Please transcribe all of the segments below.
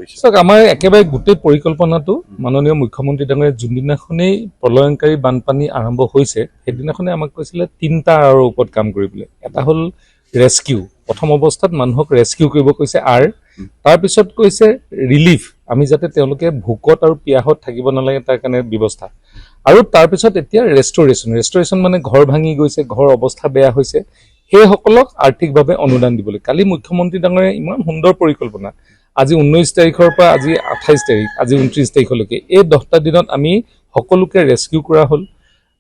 কৰিছে? চাওক, আমাৰ একেবাৰে গোটেই পৰিকল্পনাটো মাননীয় মুখ্যমন্ত্ৰী ডাঙৰীয়াই যোনদিনাখনেই প্ৰলয়ংকাৰী বানপানী আৰম্ভ হৈছে সেইদিনাখনে আমাক কৈছিলে 3টা আৰৰ ওপৰত কাম কৰিবলৈ। এটা হ'ল ৰেস্কিউ, প্ৰথম অৱস্থাত মানুহক ৰেস্কিউ কৰিব কৈছে, তাৰপিছত কৈছে ৰিলিফ, আমি যাতে তেওঁলোকে ভোকত আৰু পিয়াহত থাকিব নালাগে তাৰ কাৰণে ব্যৱস্থা, আৰু তাৰপিছত এতিয়া ৰেষ্টৰেশ্যন মানে ঘৰ ভাঙি গৈছে, ঘৰ অৱস্থা বেয়া হৈছে, সেইসকলক আৰ্থিকভাৱে অনুদান দিবলৈ। কালি মুখ্যমন্ত্ৰী ডাঙৰীয়াই ইমান সুন্দৰ পৰিকল্পনা, আজি 19 তাৰিখৰ পৰা আজি 28 তাৰিখ, আজি 29 তাৰিখলৈকে এই 10টা দিনত আমি সকলোকে ৰেস্কিউ কৰা হ'ল।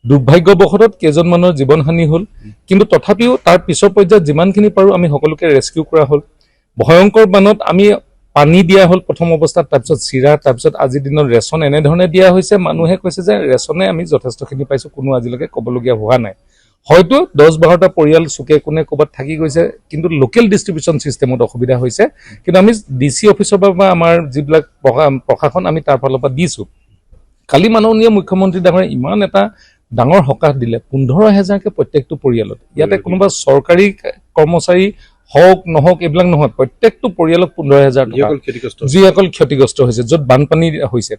দুৰ্ভাগ্যবশতঃ কেইজনমানৰ জীৱনহানি হ'ল, কিন্তু তথাপিও তাৰ পিছৰ পৰ্যায়ত যিমানখিনি পাৰোঁ আমি সকলোকে ৰেস্কিউ কৰা হ'ল। ভয়ংকৰ বানত আমি পানী দিয়া হ'ল প্ৰথম অৱস্থাত, তাৰপিছত চিৰা, তাৰপিছত আজিৰ দিনত ৰেচন এনেধৰণে দিয়া হৈছে। মানুহে কৈছে যে ৰেচনে আমি যথেষ্টখিনি পাইছোঁ, কোনো আজিলৈকে ক'বলগীয়া হোৱা নাই। হয়তো 10-12টা পৰিয়াল চুকে কোণে ক'ৰবাত থাকি গৈছে, কিন্তু লোকেল ডিষ্ট্ৰিবিউশ্যন ছিষ্টেমত অসুবিধা হৈছে। কিন্তু আমি DC অফিচৰ পৰা আমাৰ যিবিলাক প্ৰশাসন আমি তাৰ ফালৰ পৰা দিছোঁ। কালি মাননীয় মুখ্যমন্ত্ৰী ডাঙৰীয়াই ইমান এটা ডাঙৰ সকাহ দিলে, 15,000কে প্ৰত্যেকটো পৰিয়ালত। ইয়াতে কোনোবা চৰকাৰী কৰ্মচাৰী হওক নহওক এইবিলাক নহয়, প্ৰত্যেকটো পৰিয়ালক 15,000 টকা, যিসকল ক্ষতিগ্ৰস্ত হৈছে, য'ত বানপানী হৈছে।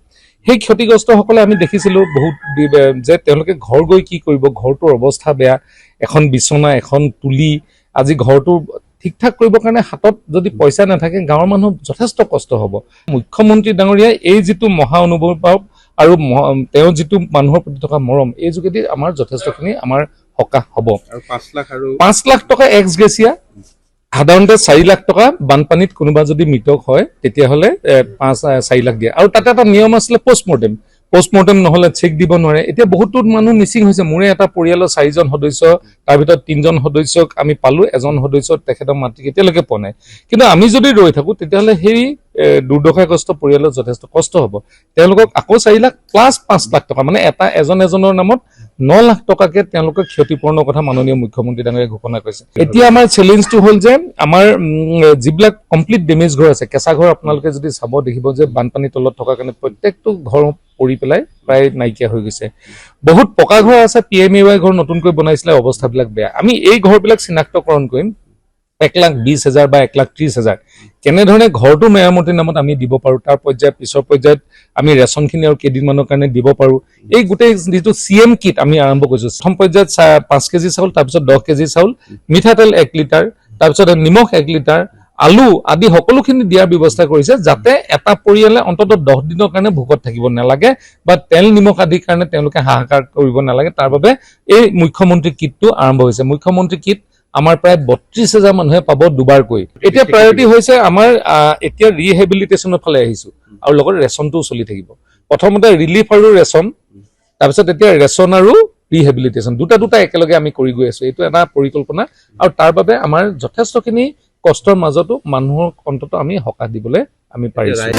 সেই ক্ষতিগ্ৰস্তসকলে আমি দেখিছিলোঁ বহুত যে তেওঁলোকে ঘৰ গৈ কি কৰিব, ঘৰটোৰ অৱস্থা বেয়া, এখন বিচনা, এখন তুলি, আজি ঘৰটো ঠিক ঠাক কৰিবৰ কাৰণে হাতত যদি পইচা নাথাকে গাঁৱৰ মানুহ যথেষ্ট কষ্ট হ'ব। মুখ্যমন্ত্ৰী ডাঙৰীয়াই এই যিটো মহা অনুভৱ আৰু তেওঁ যিটো মানুহৰ প্ৰতি থকা মৰম, এই যোগেদি আমাৰ যথেষ্টখিনি আমাৰ সকাহ হ'ব। 5 লাখ টকা এক্স গ্ৰেচিয়া, সাধাৰণতে 4 লাখ টকা বানপানীত কোনোবা যদি মৃতক হয় তেতিয়াহ'লে 4 লাখ দিয়ে। আৰু তাতে এটা নিয়ম আছিলে পষ্টমৰ্টেম নহ'লে চেক দিব নোৱাৰে। এতিয়া বহুতো মানুহ মিচিং হৈছে। মোৰে এটা পৰিয়ালৰ 4জন সদস্য, তাৰ ভিতৰত 3জন সদস্যক আমি পালোঁ, এজন সদস্য তেখেতৰ মাতৃক এতিয়ালৈকে পোৱা নাই। কিন্তু আমি যদি ৰৈ থাকোঁ তেতিয়াহ'লে সেই দুৰ্দশাগ্ৰস্ত পৰিয়ালৰ যথেষ্ট কষ্ট হ'ব। তেওঁলোকক আকৌ 4 লাখ প্লাছ 5 লাখ টকা, মানে এজনৰ নামত 9 লাখ টকাকে তেওঁলোকে ক্ষতিপূৰণৰ কথা মাননীয় মুখ্যমন্ত্ৰী ডাঙৰীয়াই ঘোষণা কৰিছে। এতিয়া আমাৰ চেলেঞ্জটো হ'ল যে আমাৰ যিবিলাক কমপ্লিট ডেমেজ ঘৰ আছে, কেঁচা ঘৰ আপোনালোকে যদি চাব দেখিব যে বানপানীৰ তলত থকাৰ কাৰণে প্ৰত্যেকটো ঘৰ পৰি পেলাই প্ৰায় নাইকিয়া হৈ গৈছে। বহুত পকা ঘৰ আছে, PMAY ঘৰ নতুনকৈ বনাইছিলে, অৱস্থাবিলাক বেয়া। আমি এই ঘৰবিলাক চিনাক্তকৰণ কৰিম, 1,20,000 বা 1,30,000 কেনেধৰণে ঘৰটো মেৰামতিৰ নামত আমি দিব পাৰোঁ, তাৰ পিছৰ পৰ্যায়ত আমি ৰেচনখিনি আৰু কেইদিনমানৰ কাৰণে দিব পাৰোঁ। এই গোটেই যিটো CM কিট আমি আৰম্ভ কৰিছোঁ, প্ৰথম পৰ্যায়ত 5 কেজি চাউল, তাৰপিছত 10 কেজি চাউল, মিঠাতেল 1 লিটাৰ, তাৰপিছত নিমখ 1 লিটাৰ, আলু আদি সকলোখিনি দিয়াৰ ব্যৱস্থা কৰিছে, যাতে এটা পৰিয়ালে অন্ততঃ 10 দিনৰ কাৰণে ভোকত থাকিব নালাগে বা তেল নিমখ আদিৰ কাৰণে তেওঁলোকে হাহাকাৰ কৰিব নালাগে। তাৰ বাবে এই মুখ্যমন্ত্ৰী কিটটো আৰম্ভ হৈছে। মুখ্যমন্ত্ৰী কিট আমাৰ প্ৰায় 32,000 মানুহে পাব দুবাৰকৈ। এতিয়া প্ৰায়ৰিটি হৈছে আমাৰ এতিয়া ৰিহেবিলিটেশ্যনৰ ফালে আহিছোঁ, আৰু লগত ৰেচনটোও চলি থাকিব। প্ৰথমতে ৰিলিফ আৰু ৰেচন, তাৰপিছত এতিয়া ৰেচন আৰু ৰিহেবিলিটেশ্যন দুটা একেলগে আমি কৰি গৈ আছোঁ। এইটো এটা পৰিকল্পনা, আৰু তাৰ বাবে আমাৰ যথেষ্টখিনি কষ্টৰ মাজতো মানুহক অন্ততঃ আমি সকাহ দিবলৈ আমি পাৰিছোঁ।